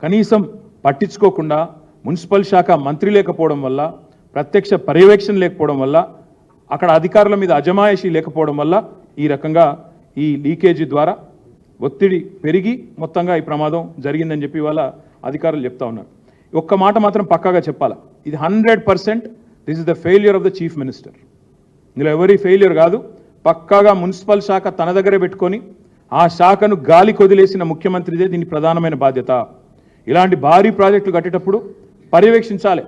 కనీసం పట్టించుకోకుండా మున్సిపల్ శాఖ మంత్రి లేకపోవడం వల్ల, ప్రత్యక్ష పర్యవేక్షణ లేకపోవడం వల్ల, అక్కడ అధికారుల మీద అజమాయిషీ లేకపోవడం వల్ల ఈ రకంగా ఈ లీకేజీ ద్వారా ఒత్తిడి పెరిగి మొత్తంగా ఈ ప్రమాదం జరిగిందని చెప్పి ఇవాళ అధికారులు చెప్తా ఉన్నారు. ఒక్క మాట మాత్రం పక్కాగా చెప్పాలా, ఇది 100% this is the failure of the chief minister. ఇందులో ఎవరి ఫెయిల్యూర్ కాదు. పక్కాగా మున్సిపల్ శాఖ తన దగ్గరే పెట్టుకొని ఆ శాఖను గాలి కొదిలేసిన ముఖ్యమంత్రిదే దీని ప్రధానమైన బాధ్యత. ఇలాంటి భారీ ప్రాజెక్టులు కట్టేటప్పుడు పర్యవేక్షించాలి,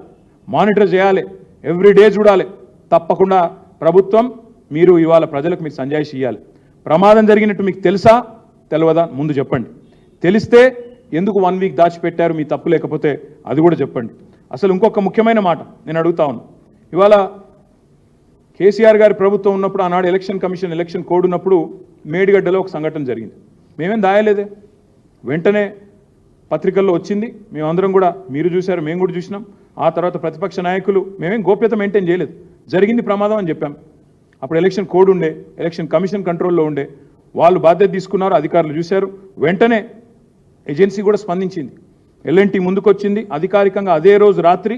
మానిటర్ చేయాలి, ఎవ్రీడే చూడాలి. తప్పకుండా ప్రభుత్వం మీరు ఇవాళ ప్రజలకు మీరు సంజాయిషి ఇవ్వాలి. ప్రమాదం జరిగినట్టు మీకు తెలుసా తెలియదా ముందు చెప్పండి. తెలిస్తే ఎందుకు 1 వీక్ దాచిపెట్టారు, మీ తప్పు లేకపోతే అది కూడా చెప్పండి. అసలు ఇంకొక ముఖ్యమైన మాట నేను అడుగుతా ఉన్నా. ఇవాళ కేసీఆర్ గారి ప్రభుత్వం ఉన్నప్పుడు, ఆనాడు ఎలక్షన్ కమిషన్ ఎలక్షన్ కోడ్ ఉన్నప్పుడు మేడిగడ్డలో ఒక సంఘటన జరిగింది. మేమేం దాయలేదే, వెంటనే పత్రికల్లో వచ్చింది, మేమందరం కూడా, మీరు చూశారు, మేము కూడా చూసినాం. ఆ తర్వాత ప్రతిపక్ష నాయకులు మేమేం గోప్యత మెయింటైన్ చేయలేదు, జరిగింది ప్రమాదం అని చెప్పాం. అప్పుడు ఎలక్షన్ కోడ్ ఉండే, ఎలక్షన్ కమిషన్ కంట్రోల్లో ఉండే, వాళ్ళు బాధ్యత తీసుకున్నారు, అధికారులు చూశారు, వెంటనే ఏజెన్సీ కూడా స్పందించింది, ఎల్ఎన్టీ ముందుకొచ్చింది. అధికారికంగా అదే రోజు రాత్రి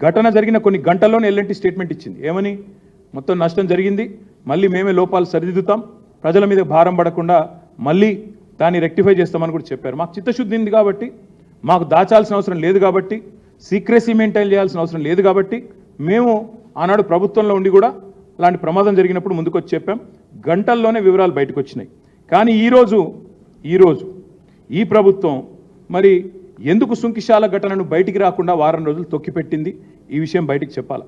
ఘటన జరిగిన కొన్ని గంటల్లోనే ఎల్ఎన్టీ స్టేట్మెంట్ ఇచ్చింది. ఏమని? మొత్తం నష్టం జరిగింది, మళ్ళీ మేమే లోపాలు సరిదిద్దుతాం, ప్రజల మీద భారం పడకుండా మళ్ళీ దాన్ని రెక్టిఫై చేస్తామని కూడా చెప్పారు. మాకు చిత్తశుద్ధి ఉంది కాబట్టి, మాకు దాచాల్సిన అవసరం లేదు కాబట్టి, సీక్రెసీ మెయింటైన్ చేయాల్సిన అవసరం లేదు కాబట్టి, మేము ఆనాడు ప్రభుత్వంలో ఉండి కూడా అలాంటి ప్రమాదం జరిగినప్పుడు ముందుకొచ్చి చెప్పాం. గంటల్లోనే వివరాలు బయటకు వచ్చినాయి. కానీ ఈరోజు ఈ ప్రభుత్వం మరి ఎందుకు సుంకిశాల ఘటనను బయటికి రాకుండా వారం రోజులు తొక్కిపెట్టింది, ఈ విషయం బయటికి చెప్పాలి.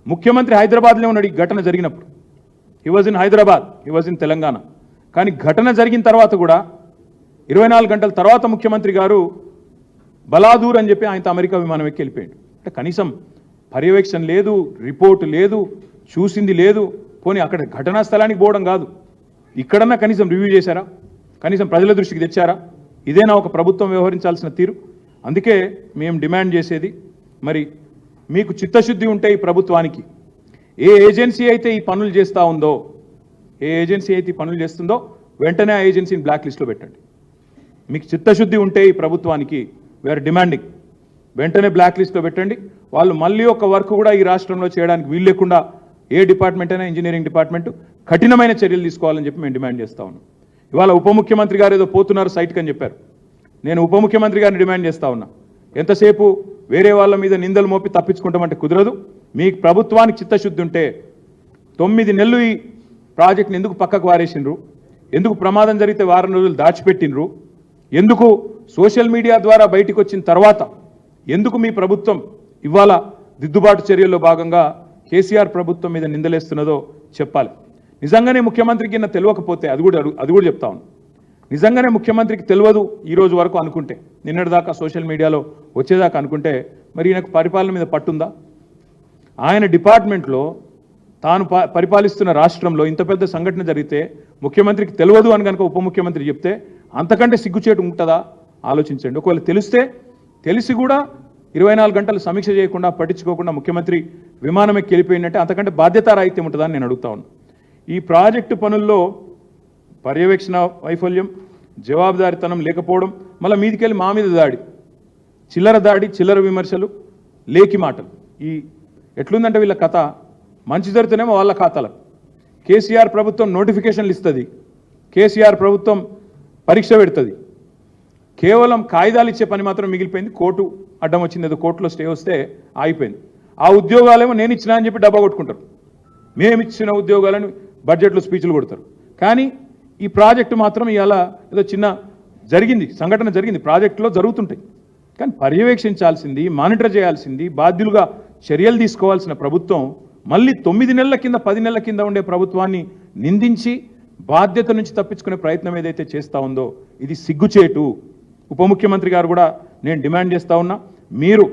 ముఖ్యమంత్రి హైదరాబాద్లో ఉన్నాడు ఈ ఘటన జరిగినప్పుడు. He was in Hyderabad, he was in Telangana. కానీ ఘటన జరిగిన తర్వాత కూడా 24 గంటల తర్వాత ముఖ్యమంత్రి గారు బలాదూర్ అని చెప్పి ఆయనతో అమెరికా విమానం ఎక్కి వెళ్ళిపోయాడు. అంటే కనీసం పర్యవేక్షణ లేదు, రిపోర్టు లేదు, చూసింది లేదు. పోనీ అక్కడ ఘటనా స్థలానికి పోవడం కాదు, ఇక్కడన్నా కనీసం రివ్యూ చేశారా, కనీసం ప్రజల దృష్టికి తెచ్చారా? ఇదేనా ఒక ప్రభుత్వం వ్యవహరించాల్సిన తీరు? అందుకే మేము డిమాండ్ చేసేది, మరి మీకు చిత్తశుద్ధి ఉంటే ఈ ప్రభుత్వానికి, ఏ ఏజెన్సీ అయితే ఈ పనులు చేస్తూ ఉందో, ఏ ఏజెన్సీ అయితే ఈ పనులు చేస్తుందో వెంటనే ఆ ఏజెన్సీని బ్లాక్ లిస్ట్లో పెట్టండి. మీకు చిత్తశుద్ధి ఉంటే ఈ ప్రభుత్వానికి, వీఆర్ డిమాండింగ్, వెంటనే బ్లాక్ లిస్ట్లో పెట్టండి. వాళ్ళు మళ్ళీ ఒక వర్క్ కూడా ఈ రాష్ట్రంలో చేయడానికి వీలు లేకుండా ఏ డిపార్ట్మెంట్ అయినా, ఇంజనీరింగ్ డిపార్ట్మెంట్ కఠినమైన చర్యలు తీసుకోవాలని చెప్పి మేము డిమాండ్ చేస్తూ ఉన్నాం. ఇవాళ ఉప ముఖ్యమంత్రి గారు ఏదో పోతున్నారు సైట్కి అని చెప్పారు. నేను ఉప ముఖ్యమంత్రి గారిని డిమాండ్ చేస్తూ ఉన్నా, ఎంతసేపు వేరే వాళ్ళ మీద నిందలు మోపి తప్పించుకుంటామంటే కుదరదు. మీ ప్రభుత్వానికి చిత్తశుద్ధి ఉంటే 9 నెలలు ఈ ప్రాజెక్ట్ని ఎందుకు పక్కకు వారేసిండ్రు, ఎందుకు ప్రమాదం జరిగితే వారం రోజులు దాచిపెట్టినరు, ఎందుకు సోషల్ మీడియా ద్వారా బయటికి వచ్చిన తర్వాత ఎందుకు మీ ప్రభుత్వం ఇవాళ దిద్దుబాటు చర్యల్లో భాగంగా కేసీఆర్ ప్రభుత్వం మీద నిందలేస్తున్నదో చెప్పాలి. నిజంగానే ముఖ్యమంత్రికి తెలియకపోతే అది కూడా చెప్తా ఉన్నాను. నిజంగానే ముఖ్యమంత్రికి తెలియదు ఈ రోజు వరకు అనుకుంటే, నిన్నటిదాకా సోషల్ మీడియాలో వచ్చేదాకా అనుకుంటే, మరి ఈయనకు పరిపాలన మీద పట్టుందా? ఆయన డిపార్ట్మెంట్లో తాను పరిపాలిస్తున్న రాష్ట్రంలో ఇంత పెద్ద సంఘటన జరిగితే ముఖ్యమంత్రికి తెలియదు అని కనుక ఉప ముఖ్యమంత్రి చెప్తే అంతకంటే సిగ్గుచేటు ఉంటుందా? ఆలోచించండి. ఒకవేళ తెలిసి కూడా 24 గంటలు సమీక్ష చేయకుండా, పట్టించుకోకుండా ముఖ్యమంత్రి విమానం ఎక్కి వెళ్ళిపోయిందంటే అంతకంటే బాధ్యతారాహిత్యం ఉంటుందా అని నేను అడుగుతా ఉన్నాను. ఈ ప్రాజెక్టు పనుల్లో పర్యవేక్షణ వైఫల్యం, జవాబుదారితనం లేకపోవడం, మళ్ళీ మీదికెళ్ళి మా మీద దాడి, చిల్లర విమర్శలు, లేకి మాటలు. ఈ ఎట్లుందంటే వీళ్ళ కథ, మంచి జరుగుతూనేమో వాళ్ళ ఖాతాలకు. కేసీఆర్ ప్రభుత్వం నోటిఫికేషన్లు ఇస్తుంది, కేసీఆర్ ప్రభుత్వం పరీక్ష పెడుతుంది, కేవలం కాగితాలు ఇచ్చే పని మాత్రం మిగిలిపోయింది. కోర్టు అడ్డం వచ్చింది, ఏదో కోర్టులో స్టే వస్తే ఆగిపోయింది. ఆ ఉద్యోగాలేమో నేను ఇచ్చినా అని చెప్పి డబ్బా కొట్టుకుంటారు. మేము ఇచ్చిన ఉద్యోగాలను బడ్జెట్లో స్పీచ్లు కొడతారు. కానీ ఈ ప్రాజెక్టు మాత్రం ఇవాళ ఏదో చిన్న సంఘటన జరిగింది, ప్రాజెక్టులో జరుగుతుంటాయి. కానీ పర్యవేక్షించాల్సింది, మానిటర్ చేయాల్సింది, బాధ్యులుగా చర్యలు తీసుకోవాల్సిన ప్రభుత్వం మళ్ళీ 9 నెలల కింద 10 నెలల కింద ఉండే ప్రభుత్వాన్ని నిందించి బాధ్యత నుంచి తప్పించుకునే ప్రయత్నం ఏదైతే చేస్తూ ఉందో ఇది సిగ్గుచేటు. ఉప ముఖ్యమంత్రి గారు కూడా నేను డిమాండ్ చేస్తూ ఉన్నా, మీరు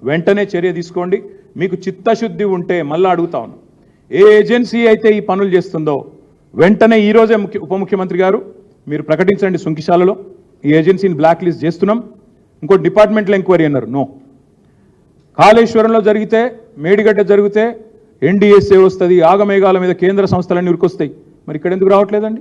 వెంటనే చర్య తీసుకోండి. మీకు చిత్తశుద్ధి ఉంటే మళ్ళీ అడుగుతా ఉన్నా, ఏ ఏజెన్సీ అయితే ఈ పనులు చేస్తుందో వెంటనే ఈరోజే ఉప ముఖ్యమంత్రి గారు మీరు ప్రకటించండి. సుంకిశాలలో ఈ ఏజెన్సీని బ్లాక్ లిస్ట్ చేస్తున్నాం. ఇంకో డిపార్ట్మెంట్లో ఎంక్వైరీ అన్నారు, నో. కాళేశ్వరంలో జరిగితే, మేడిగడ్డ జరిగితే ఎన్డీఎస్ఏ వస్తుంది, ఆగమేఘాల మీద కేంద్ర సంస్థలన్నీ ఉరికొస్తాయి. మరి ఇక్కడ ఎందుకు రావట్లేదండి?